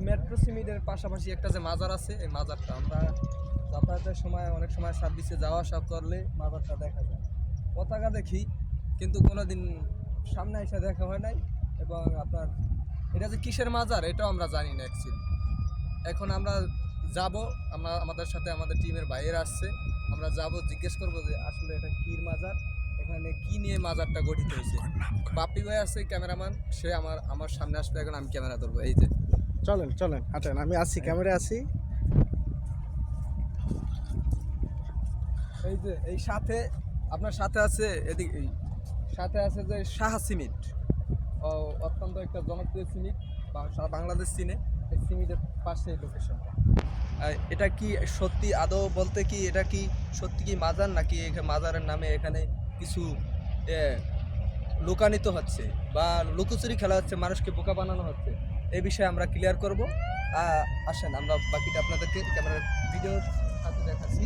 Metro সিমিটের পাশাপাশি একটা যে মাজার আছে, এই মাজারটা আমরা যাতায়াতের সময় অনেক সময় সার্ভিসে যাওয়া আসা করলে মাজারটা দেখা যায়। পতাকা দেখি, কিন্তু কোনোদিন সামনে এসে দেখা হয় নাই। এবং আপনার এটা যে কিসের মাজার এটাও আমরা জানি না অ্যাকচুয়ালি। এখন আমরা যাব, আমাদের সাথে আমাদের টিমের বাইরে আসছে, আমরা যাব, জিজ্ঞেস করবো যে আসলে এটা কির মাজার, এখানে কি নিয়ে মাজারটা গঠিত হয়েছে। বাপ্পি ভাই আছে ক্যামেরাম্যান, সে আমার সামনে আসবে, এখন আমি ক্যামেরা ধরবো। এই যে চলেন চলেন হাঁটেন, আমি আছি, ক্যামেরা আছি। এই যে এই সাথে আপনার সাথে আছে, এদিকে এই সাথে আছে যে সাহা সিমেন্ট, অত্যন্ত একটা জনপ্রিয় সিমেন্ট, সারা বাংলাদেশ চিনে। এই সিমেন্টের পাশে এই লোকেশনটা। এটা কি সত্যি আদৌ বলতে কি এটা কি সত্যি কি মাজার, নাকি মাজারের নামে এখানে কিছু লোকানিত হচ্ছে বা লুকোচুরি খেলা হচ্ছে, মানুষকে বোকা বানানো হচ্ছে, এই বিষয়ে আমরা ক্লিয়ার করব। আসেন আমরা বাকিটা আপনাদেরকে ক্যামেরার ভিডিওর সাথে দেখাচ্ছি।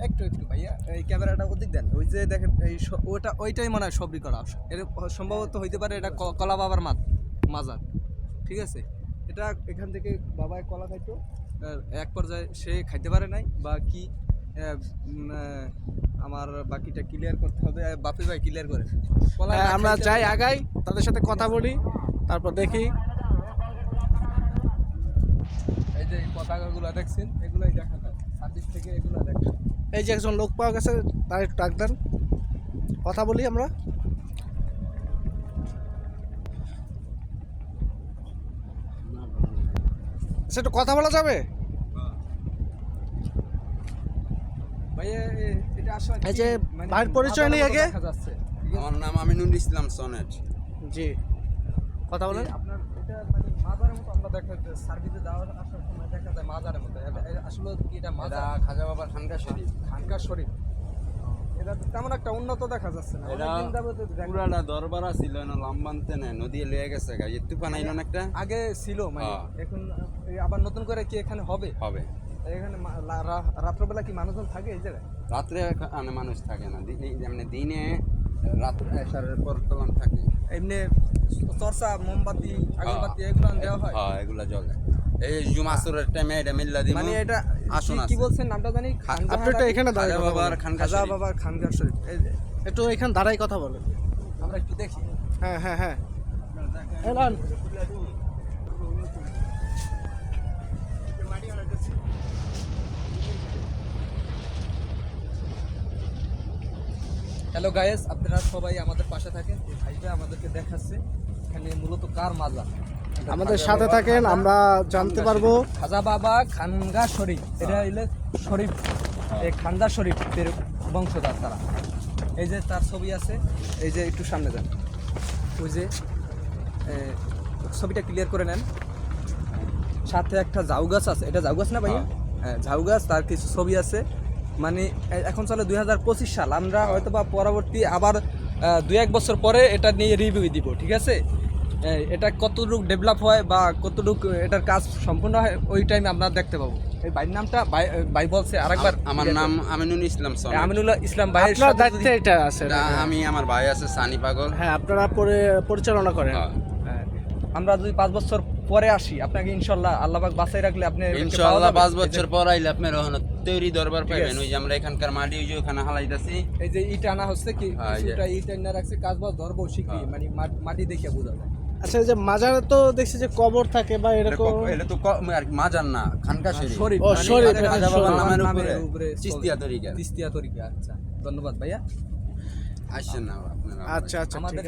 একটু ভাইয়া এই ক্যামেরাটা ওদিক দেন, ওই যে দেখেন এই ওইটাই মনে হয় সবরি করা, এর সম্ভবত হইতে পারে এটা কলা বাবার মাজার। ঠিক আছে, এটা এখান থেকে বাবায় কলা খাইতো, এক পর্যায়ে সে খাইতে পারে নাই বা কি, আমার বাকিটা ক্লিয়ার করতে হবে। বাপি ভাই ক্লিয়ার করে, আমরা যাই আগাই, তাদের সাথে কথা বলি, তারপর দেখি। এই যে পতাকাগুলো দেখছেন, এগুলোই দেখা যায় সার্ভিস থেকে, এগুলো দেখেন। এই যে একজন লোক পাওয়া গেছে, তার একটু ডাক দেন, কথা বলি আমরা। একটু কথা বলা যাবে? ভাইয়া এটা আসলে এই যে ভাইয়ের পরিচয় নেই আগে। আমার নাম আমিনুল ইসলাম সনেট। জি, কথা বলেন। আপনার এটা মানে মাজারের মতো আমরা দেখা যায়, সার্ভিসে যাওয়ার আসার সময় দেখা যায় মাজারের মতো। আসলে কি এটা মাজার? খাজা বাবার খানকা শরীফ। খানকা শরীফ, এটা তেমন একটা উন্নত দেখা যাচ্ছে না। এটা পুরাটা দরবার ছিল না, লম্বান্তে না, নদী লয়ে গেছে গা, এই তুফান আইলো না একটা, আগে ছিল মানে, হ্যাঁ। এখন আবার নতুন করে কি এখানে হবে? হবে। এখানে রাত্রবেলা কি মানুষজন থাকে এই জায়গায়? রাত্রে মানে মানুষ থাকে না, এমনি দিনে রাত্রে এসারের পর তখন থাকে। এমনি চর্চা, মোমবাতি, আগরবাতি এগুলো দেওয়া হয়? হ্যাঁ, এগুলা জ্বলে। এই জুমাসুরের টাইমে এটা মিল্লা দিমু। মানে এটা আসুন কি বলছেন নামটা জানি? আপনি একটু এখানে দাঁড়াই খাজা বাবার খানকা খাজা শরীফ। বাবার খানকা শরীফ। এই যে একটু এখানে দাঁড়াই কথা বলেন। আমরা একটু দেখি। হ্যাঁ হ্যাঁ হ্যাঁ, এলান। হ্যালো গাইস, আপনারা সবাই আমাদের পাশে থাকেন। এই ভাইটা আমাদেরকে দেখাচ্ছে এখানে মূলত কার মাজার। আমাদের সাথে থাকেন, আমরা জানতে পারবো। খাজা বাবা খানগা শরীফ, এটা হইলে শরীফ, এই খানগা শরীফের বংশধর তারা। এই যে তার ছবি আছে, এই যে একটু সামনে যান, ওই যে ছবিটা ক্লিয়ার করে নেন। সাথে একটা ঝাউ গাছ আছে, এটা ঝাউ গাছ না ভাইয়া? হ্যাঁ, ঝাউ গাছ, তার কিছু ছবি আছে। মানে এখন চলে 2025 সাল, আমরা হয়তো বা পরবর্তী আবার 2-1 বছর পরে এটা নিয়ে রিভিউ দিব। ঠিক আছে, এটা কতটুকু ডেভেলপ হয় বা কতটুকু এটার কাজ সম্পূর্ণ হয়, ওই টাইমে আমরা দেখতে পাবো। এই ভাইয়ের নামটা ভাই বলছে আরেকবার। আমার নাম আমিনুল ইসলাম সনেট। আমিনুল ইসলাম ভাইয়ের আপনার সাথে দায়িত্বে এটা আছে। আমি, আমার ভাই আছে সানি পাগল। হ্যাঁ, আপনারা পরিচালনা করেন। হ্যাঁ, আমরা যদি 5 বছর পরে আসি, আপনাকে ইনশাল্লাহ আল্লাহ পাক বাঁচাই রাখলে আপনি ইনশাআল্লাহ 5 বছর পর আইলে আপনার ওখানে তৈরি দরবার পাবেন। ওই যে আমরা এখানকার মাটি ওই যে ওখানে হালাইতাছি, এই যে ইট আনা হচ্ছে, কি হ্যাঁ, কিছুটা ইট আনা রাখছে, কাজ বাজ ধরবো শিখি, মানে মাটি দেখে বোঝা যায়। আচ্ছা, এই যে মাজারে তো দেখছি যে কবর থাকে বা এরকম। এটা তো আর কি মাজার না, খানকা শরীফ। শরীফ, ও, মানে শরীফ, খাজা শরীফ। বাবার নামের নামের উপরে চিস্তিয়া তরিকা। চিস্তিয়া তরিকা। আচ্ছা, ধন্যবাদ ভাইয়া। আসছেন না আপনারা? আচ্ছা আচ্ছা, আমাদের ঠিক আছে।